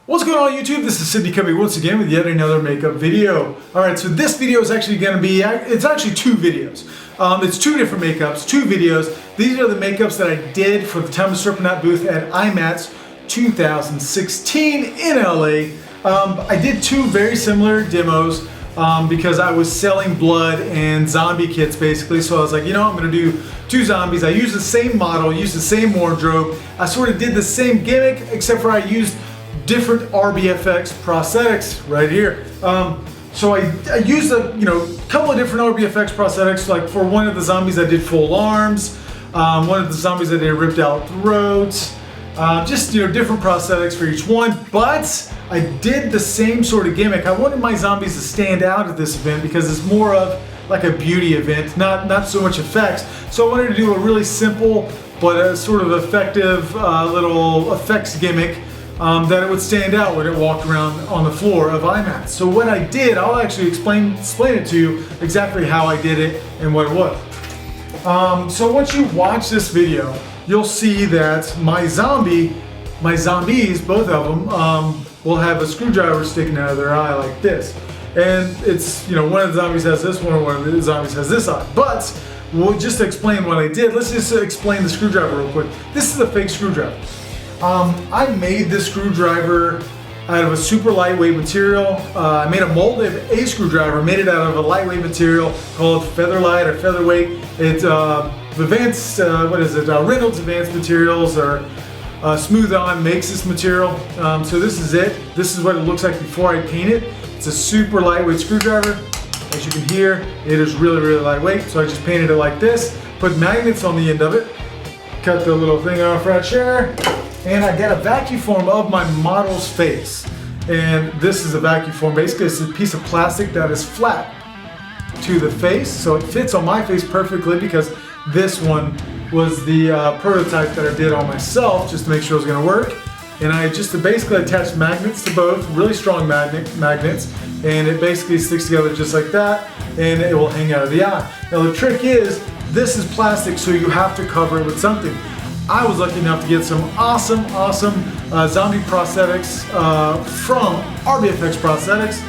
What's going on YouTube? This is Sidney Cumbie once again with yet another makeup video. Alright, so this video is actually going to be, it's actually two videos. It's two different makeups, two videos. These are the makeups that I did for the Time of Serpent Knot booth at IMATS 2016 in LA. I did two very similar demos because I was selling blood and zombie kits basically. So I was like, you know, I'm going to do two zombies. I used the same model, used the same wardrobe. I sort of did the same gimmick except for I used different RBFX prosthetics right here. So I used a couple of different RBFX prosthetics. Like for one of the zombies I did full arms, one of the zombies I did ripped out throats, just different prosthetics for each one. But I did the same sort of gimmick. I wanted my zombies to stand out at this event because it's more of like a beauty event, not so much effects. So I wanted to do a really simple but a sort of effective little effects gimmick that it would stand out when it walked around on the floor of IMATS. So what I did, I'll actually explain it to you exactly how I did it and what it was. So once you watch this video, you'll see that my zombies, both of them, will have a screwdriver sticking out of their eye like this. And it's, one of the zombies has this one of the zombies has this eye. But just to explain what I did, let's just explain the screwdriver real quick. This is a fake screwdriver. I made this screwdriver out of a super lightweight material. I made a mold of a screwdriver, made it out of a lightweight material called Featherlight or Featherweight. It's Advanced, Reynolds Advanced Materials or Smooth On makes this material. So this is it. This is what it looks like before I paint it. It's a super lightweight screwdriver. As you can hear, it is really, really lightweight. So I just painted it like this, put magnets on the end of it, cut the little thing off right there. And I got a vacuum form of my model's face. And this is a vacuum form. Basically, it's a piece of plastic that is flat to the face. So it fits on my face perfectly because this one was the prototype that I did on myself just to make sure it was going to work. And I just basically attached magnets to both, really strong magnets. And it basically sticks together just like that. And it will hang out of the eye. Now the trick is, this is plastic, so you have to cover it with something. I was lucky enough to get some awesome zombie prosthetics from RBFX Prosthetics,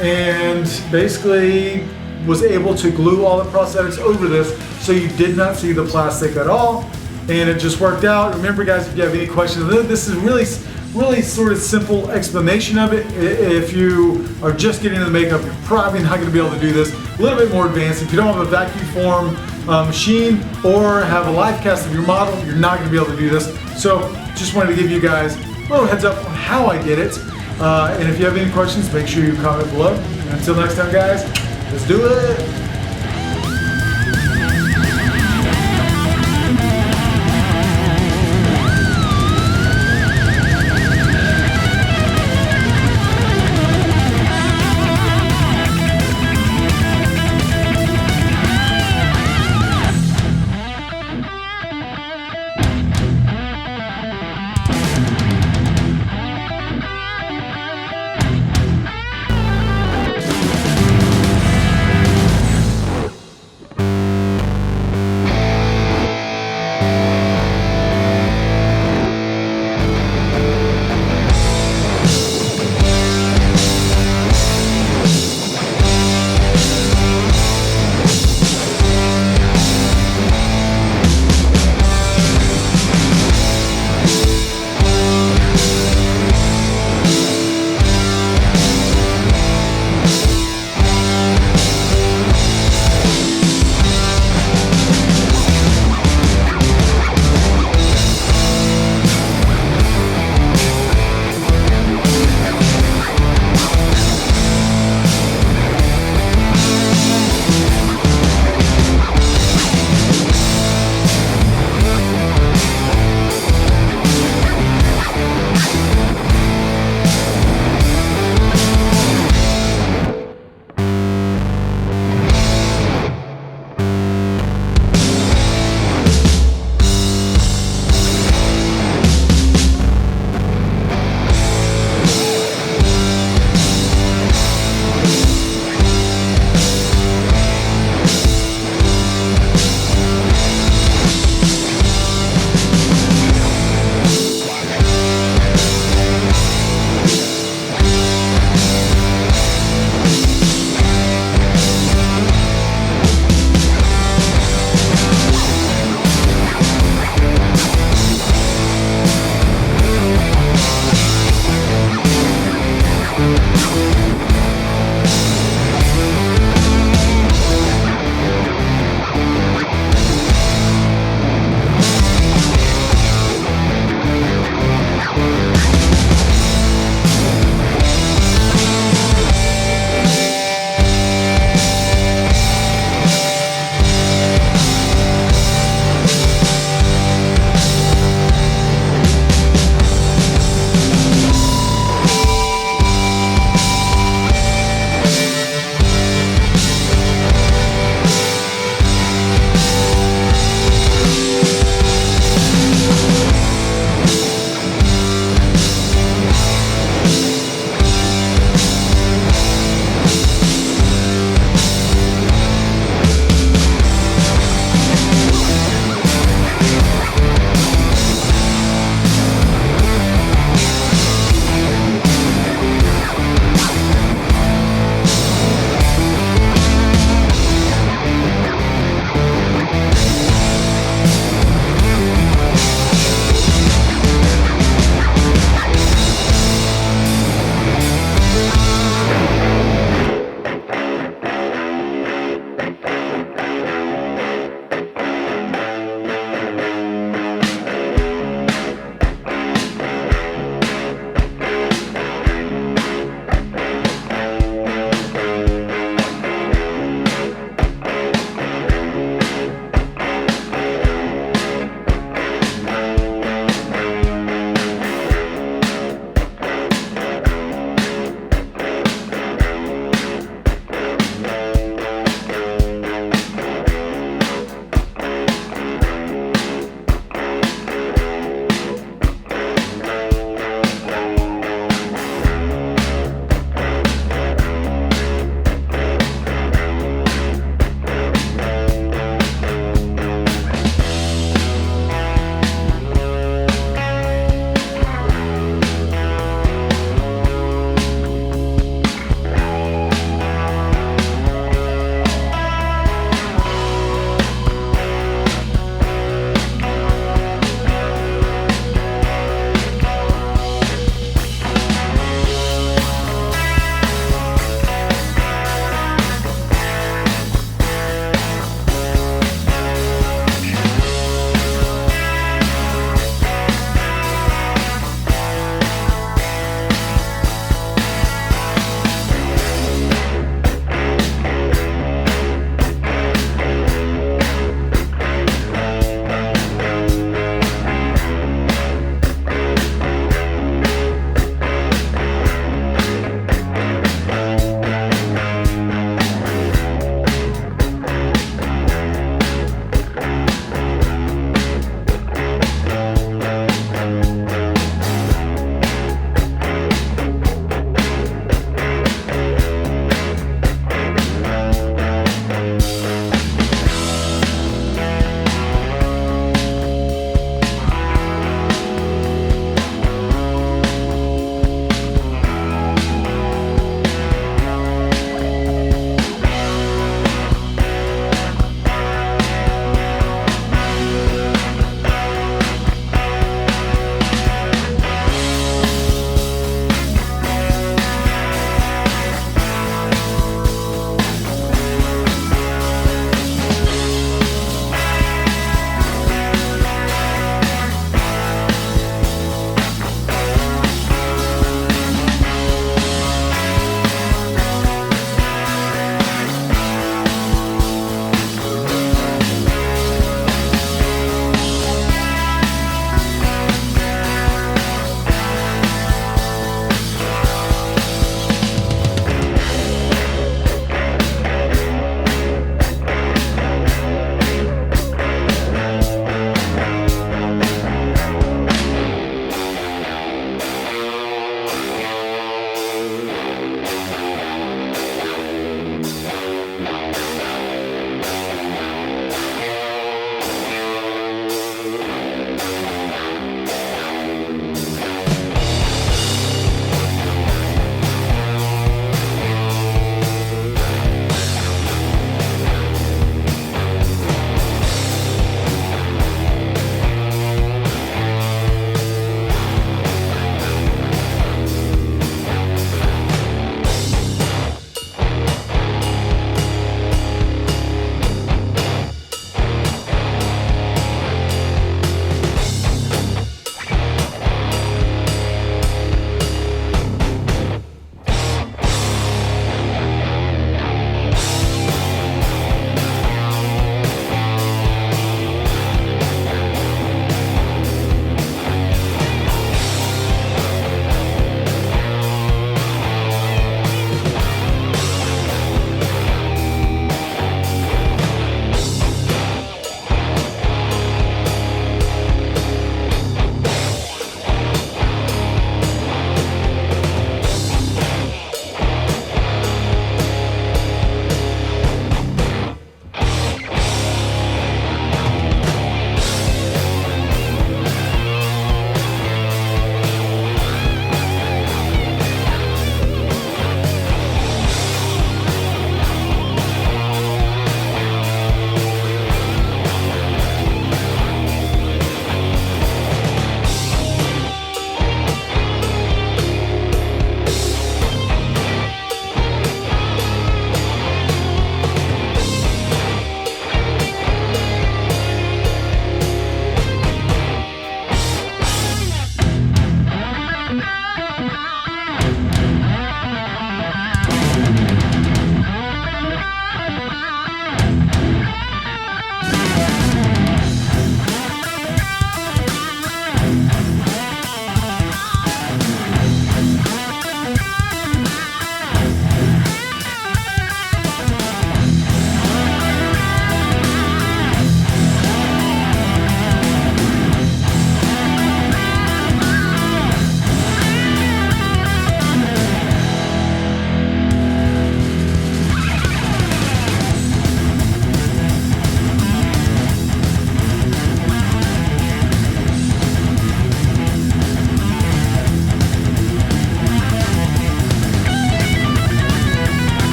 and basically was able to glue all the prosthetics over this so you did not see the plastic at all, and it just worked out. Remember guys, if you have any questions, this is really sort of simple explanation of it. If you are just getting into the makeup, you're probably not going to be able to do this. A little bit more advanced. If you don't have a vacuum form machine or have a live cast of your model, you're not going to be able to do this. So just wanted to give you guys a little heads up on how I did it. And if you have any questions, make sure you comment below. And until next time guys, let's do it!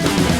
it.